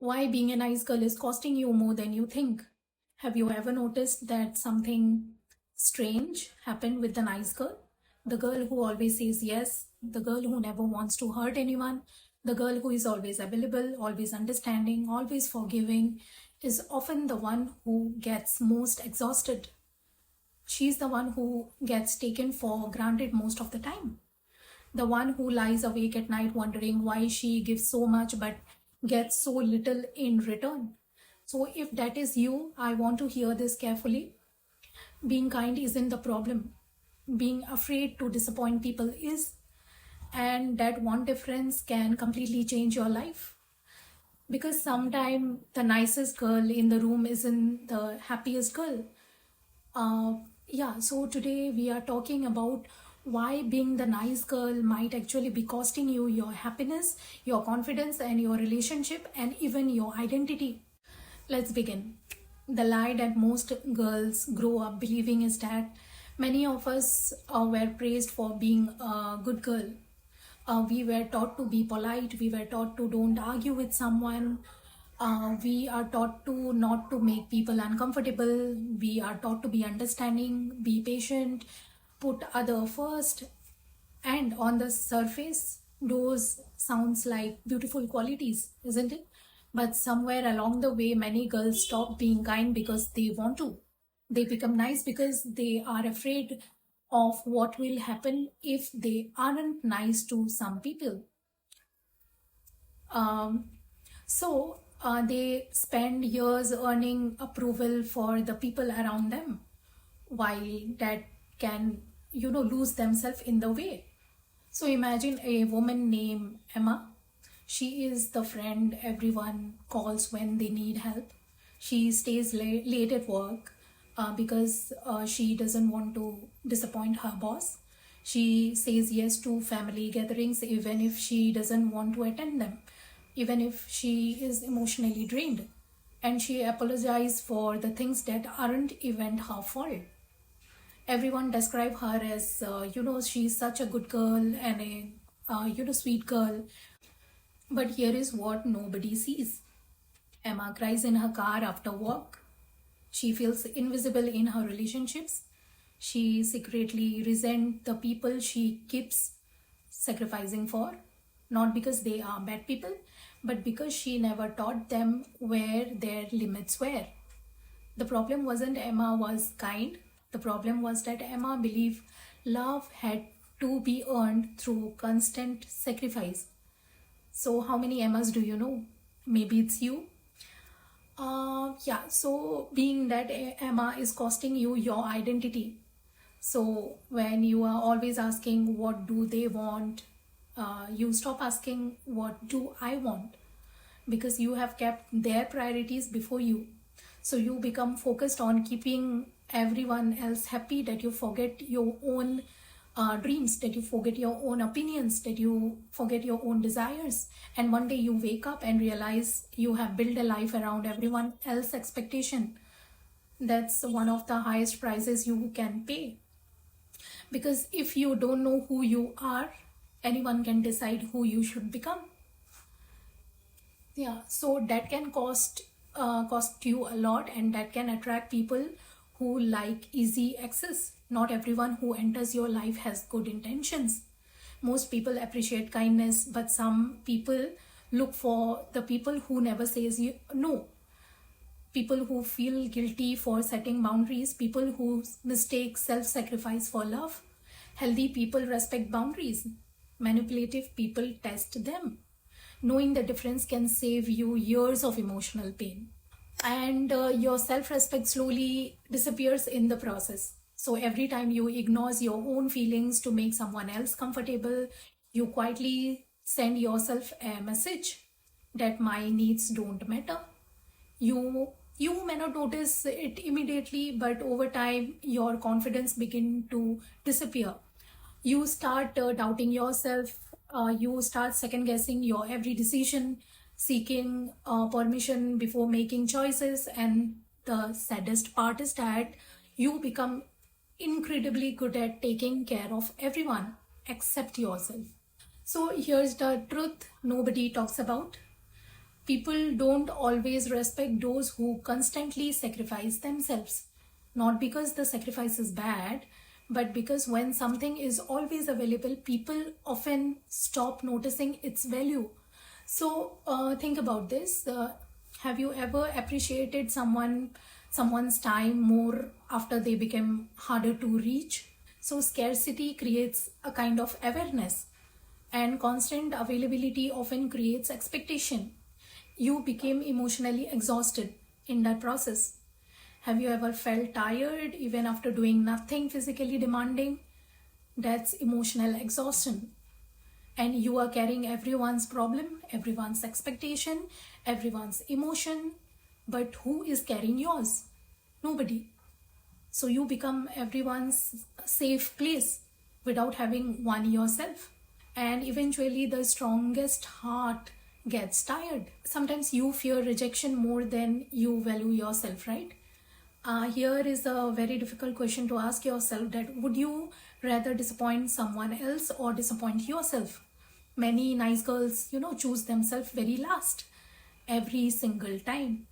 Why being a nice girl is costing you more than you think. Have you ever noticed that something strange happened with the nice girl? The girl who always says yes, the girl who never wants to hurt anyone, the girl who is always available, always understanding, always forgiving, is often the one who gets most exhausted. She's the one who gets taken for granted most of the time. The one who lies awake at night wondering why she gives so much but gets so little in return. So, if that is you, I want to hear this carefully. Being kind isn't the problem, being afraid to disappoint people is, and that one difference can completely change your life. Because sometimes the nicest girl in the room isn't the happiest girl. Uh, yeah, so today we are talking about why being the nice girl might actually be costing you your happiness, your confidence, and your relationship, and even your identity. Let's begin. The lie that most girls grow up believing is that many of us were praised for being a good girl. We were taught to be polite, we were taught to don't argue with someone, we are taught to not to make people uncomfortable, we are taught to be understanding, be patient, put other first. And on the surface those sounds like beautiful qualities, isn't it? But somewhere along the way many girls stop being kind because they want to. They become nice because they are afraid of what will happen if they aren't nice to some people. Um, so they spend years earning approval for the people around them, while that can, lose themselves in the way. So imagine a woman named Emma. She is the friend everyone calls when they need help. She stays late at work because she doesn't want to disappoint her boss. She says yes to family gatherings even if she doesn't want to attend them, even if she is emotionally drained. And she apologizes for the things that aren't even her fault. Everyone describe her as she's such a good girl and a sweet girl. But here is what nobody sees. Emma cries in her car after work. She feels invisible in her relationships. She secretly resents the people she keeps sacrificing for, not because they are bad people, but because she never taught them where their limits were. The problem wasn't Emma was kind. The problem was that Emma believed love had to be earned through constant sacrifice. So, how many Emmas do you know? Maybe it's you. Yeah, so being that Emma is costing you your identity. So, when you are always asking, what do they want? You stop asking, what do I want? Because you have kept their priorities before you. So you become focused on keeping everyone else happy that you forget your own dreams, that you forget your own opinions, that you forget your own desires. And one day you wake up and realize you have built a life around everyone else's expectation. That's one of the highest prices you can pay. Because if you don't know who you are, anyone can decide who you should become. Yeah, so that can cost you a lot, and that can attract people who like easy access. Not everyone who enters your life has good intentions. Most people appreciate kindness, but some people look for the people who never says you no. People who feel guilty for setting boundaries, people who mistake self-sacrifice for love. Healthy people respect boundaries. Manipulative people test them. Knowing the difference can save you years of emotional pain. And your self-respect slowly disappears in the process. So every time you ignore your own feelings to make someone else comfortable, you quietly send yourself a message that my needs don't matter. You may not notice it immediately, but over time your confidence begin to disappear. You start doubting yourself. You start second guessing your every decision, seeking permission before making choices. And the saddest part is that you become incredibly good at taking care of everyone except yourself. So here's the truth nobody talks about. People don't always respect those who constantly sacrifice themselves. Not because the sacrifice is bad, but because when something is always available, people often stop noticing its value. So think about this. Have you ever appreciated someone's time more after they became harder to reach? So scarcity creates a kind of awareness, and constant availability often creates expectation. You became emotionally exhausted in that process. Have you ever felt tired even after doing nothing physically demanding? That's emotional exhaustion. And you are carrying everyone's problem, everyone's expectation, everyone's emotion. But who is carrying yours? Nobody. So you become everyone's safe place without having one yourself. And eventually, the strongest heart gets tired. Sometimes you fear rejection more than you value yourself, right? Here is a very difficult question to ask yourself, that would you rather disappoint someone else or disappoint yourself? Many nice girls, choose themselves very last every single time.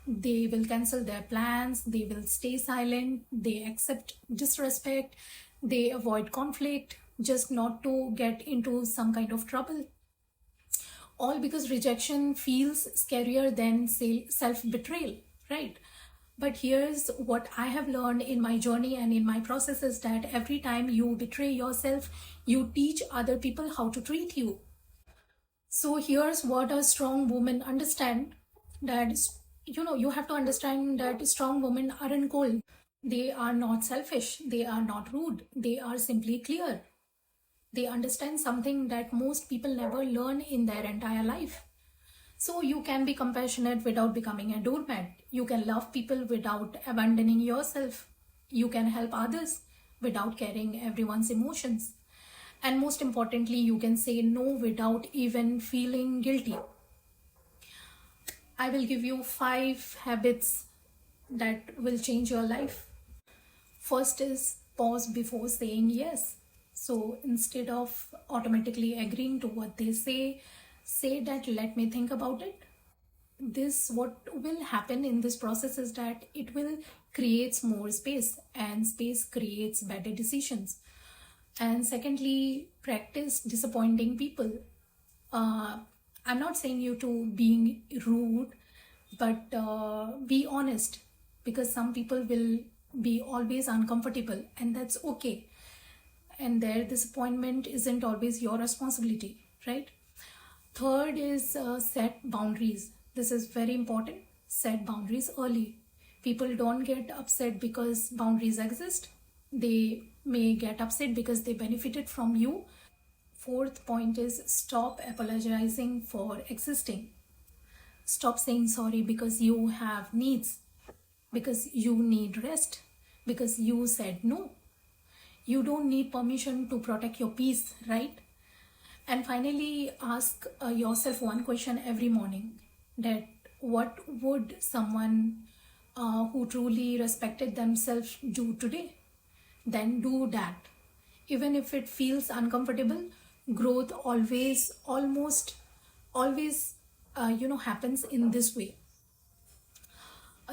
They will cancel their plans, they will stay silent, they accept disrespect, they avoid conflict just not to get into some kind of trouble. All because rejection feels scarier than self-betrayal, right? But here's what I have learned in my journey and in my process is that every time you betray yourself, you teach other people how to treat you. So here's what a strong woman understand, that you have to understand that strong women aren't cold. They are not selfish, they are not rude, they are simply clear. They understand something that most people never learn in their entire life. So you can be compassionate without becoming a doormat. You can love people without abandoning yourself. You can help others without carrying everyone's emotions. And most importantly, you can say no without even feeling guilty. I will give you 5 habits that will change your life. First is pause before saying yes. So instead of automatically agreeing to what they say that let me think about it. What will happen in this process is that it will creates more space, and space creates better decisions. And secondly, practice disappointing people. I'm not saying you to being rude, but be honest, because some people will be always uncomfortable, and that's okay. And their disappointment isn't always your responsibility, right? Third is set boundaries. This is very important. Set boundaries early. People don't get upset because boundaries exist. They may get upset because they benefited from you. Fourth point is stop apologizing for existing. Stop saying sorry because you have needs, because you need rest, because you said no. You don't need permission to protect your peace, right? And finally, ask yourself one question every morning, that what would someone who truly respected themselves do today? Then do that. Even if it feels uncomfortable, growth always happens in this way.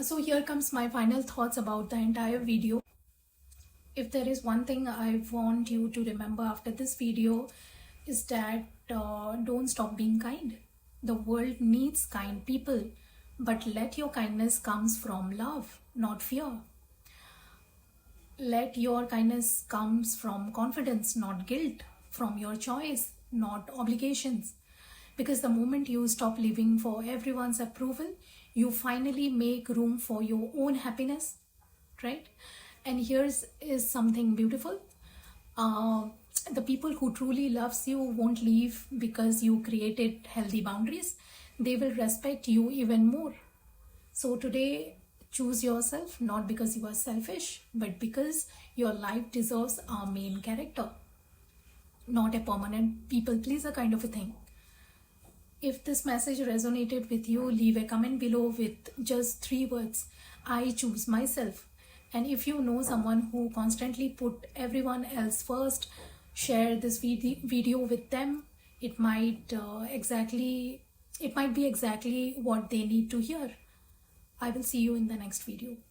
So here comes my final thoughts about the entire video. If there is one thing I want you to remember after this video, is that don't stop being kind. The world needs kind people, but let your kindness comes from love, not fear. Let your kindness comes from confidence, not guilt, from your choice, not obligations. Because the moment you stop living for everyone's approval, you finally make room for your own happiness, right? And here's is something beautiful. The people who truly loves you won't leave because you created healthy boundaries. They will respect you even more. So today, choose yourself, not because you are selfish, but because your life deserves a main character, not a permanent people pleaser kind of a thing. If this message resonated with you, leave a comment below with just 3 words: I choose myself. And if you know someone who constantly put everyone else first, share this video with them. It might exactly It might be exactly what they need to hear. I will see you in the next video.